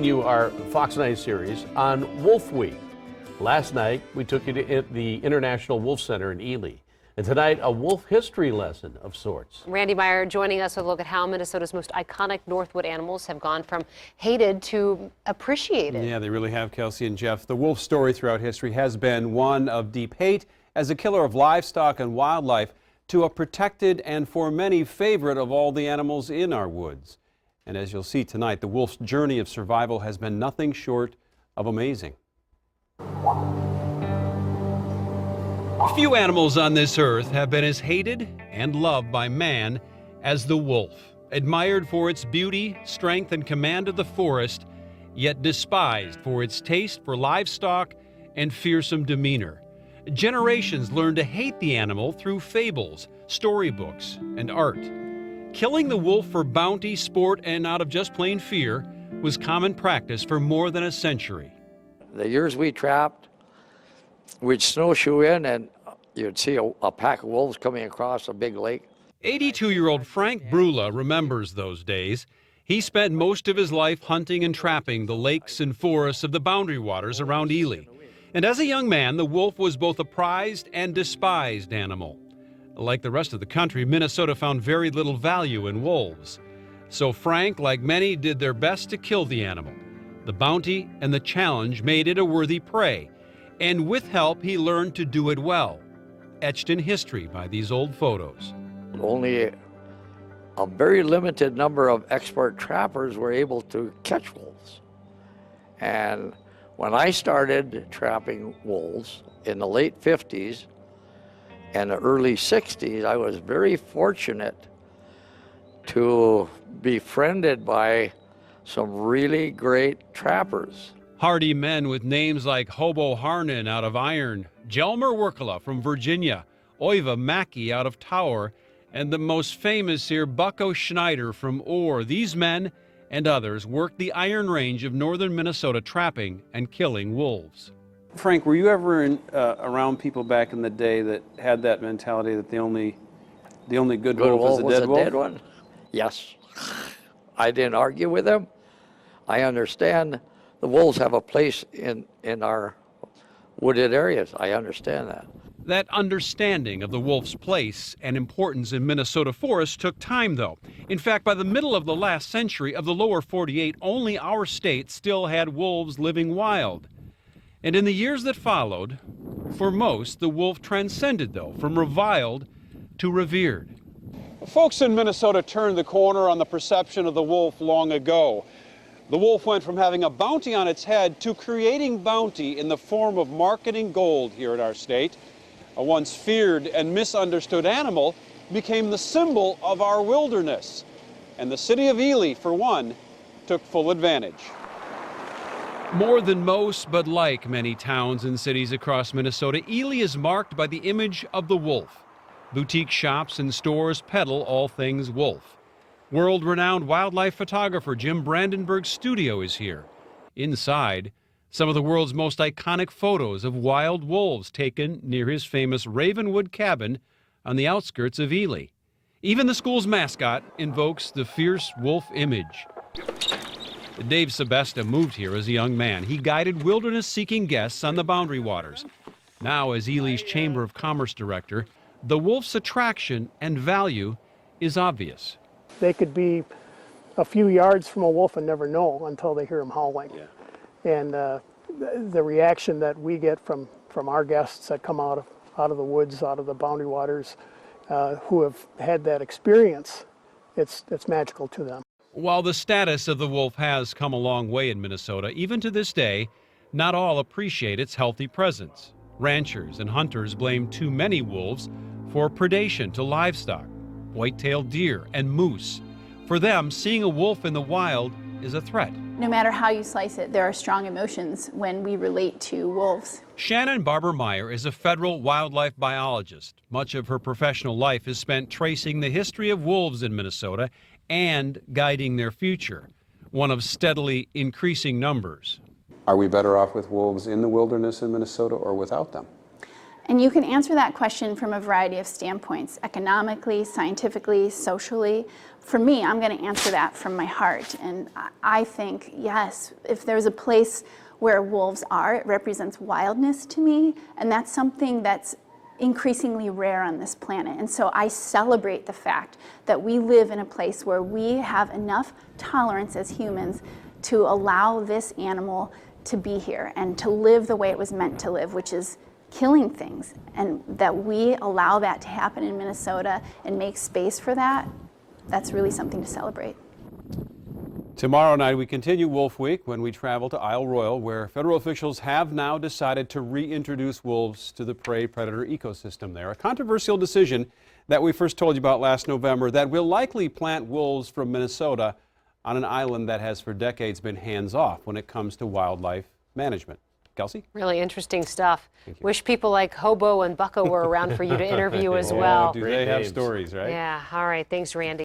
continue our Fox 9 series on Wolf Week. Last night, we took you to the International Wolf Center in Ely. And tonight, a wolf history lesson of sorts. Randy Meyer joining us with a look at how Minnesota's most iconic Northwood animals have gone from hated to appreciated. Yeah, they really have, Kelsey and Jeff. The wolf story throughout history has been one of deep hate as a killer of livestock and wildlife to a protected and for many favorite of all the animals in our woods. And as you'll see tonight, the wolf's journey of survival has been nothing short of amazing. Few animals on this earth have been as hated and loved by man as the wolf. Admired for its beauty, strength, and command of the forest, yet despised for its taste for livestock and fearsome demeanor. Generations learned to hate the animal through fables, storybooks, and art. Killing the wolf for bounty, sport, and out of just plain fear was common practice for more than a century. The years we trapped, we'd snowshoe in and you'd see a pack of wolves coming across a big lake. 82-year-old Frank Brula remembers those days. He spent most of his life hunting and trapping the lakes and forests of the boundary waters around Ely. And as a young man, the wolf was both a prized and despised animal. Like the rest of the country, Minnesota found very little value in wolves. So Frank, like many, did their best to kill the animal. The bounty and the challenge made it a worthy prey. And with help, he learned to do it well, etched in history by these old photos. Only a very limited number of expert trappers were able to catch wolves. And when I started trapping wolves in the late 50s and the early 60s, I was very fortunate to be befriended by some really great trappers. Hardy men with names like Hobo Harnan out of Iron, Jelmer Workala from Virginia, Oiva Mackey out of Tower, and the most famous here, Bucko Schneider from Orr. These men and others worked the Iron Range of northern Minnesota trapping and killing wolves. Frank, were you ever around people back in the day that had that mentality that the only good wolf is a dead wolf? Dead one? Yes. I didn't argue with them. I understand the wolves have a place in our wooded areas. I understand that. That understanding of the wolf's place and importance in Minnesota forests took time, though. In fact, by the middle of the last century of the lower 48, only our state still had wolves living wild. And in the years that followed, for most, the wolf transcended, though, from reviled to revered. Folks in Minnesota turned the corner on the perception of the wolf long ago. The wolf went from having a bounty on its head to creating bounty in the form of marketing gold here in our state. A once feared and misunderstood animal became the symbol of our wilderness. And the city of Ely, for one, took full advantage. More than most, but like many towns and cities across Minnesota, Ely is marked by the image of the wolf. Boutique shops and stores peddle all things wolf. World-renowned wildlife photographer Jim Brandenburg's studio is here. Inside, some of the world's most iconic photos of wild wolves taken near his famous Ravenwood cabin on the outskirts of Ely. Even the school's mascot invokes the fierce wolf image. Dave Sebesta moved here as a young man. He guided wilderness-seeking guests on the boundary waters. Now, as Ely's Chamber of Commerce director, the wolf's attraction and value is obvious. They could be a few yards from a wolf and never know until they hear him howling. Yeah. And the reaction that we get from our guests that come out of the woods, out of the boundary waters, who have had that experience, it's magical to them. While the status of the wolf has come a long way in Minnesota, even to this day, not all appreciate its healthy presence. Ranchers and hunters blame too many wolves for predation to livestock, white-tailed deer, and moose. For them, seeing a wolf in the wild is a threat. No matter how you slice it, there are strong emotions when we relate to wolves. Shannon Barber Meyer is a federal wildlife biologist. Much of her professional life is spent tracing the history of wolves in Minnesota and guiding their future, one of steadily increasing numbers. Are we better off with wolves in the wilderness in Minnesota or without them? And you can answer that question from a variety of standpoints, economically, scientifically, socially. For me, I'm going to answer that from my heart. And I think, yes, if there's a place where wolves are, it represents wildness to me, and that's something that's increasingly rare on this planet. And so I celebrate the fact that we live in a place where we have enough tolerance as humans to allow this animal to be here and to live the way it was meant to live, which is killing things, and that we allow that to happen in Minnesota and make space for that. That's really something to celebrate. Tomorrow night, we continue Wolf Week when we travel to Isle Royale, where federal officials have now decided to reintroduce wolves to the prey-predator ecosystem there. A controversial decision that we first told you about last November that will likely plant wolves from Minnesota on an island that has for decades been hands-off when it comes to wildlife management. Kelsey? Really interesting stuff. Wish people like Hobo and Bucko were around for you to interview as well. Do they have stories, right? Yeah, all right. Thanks, Randy.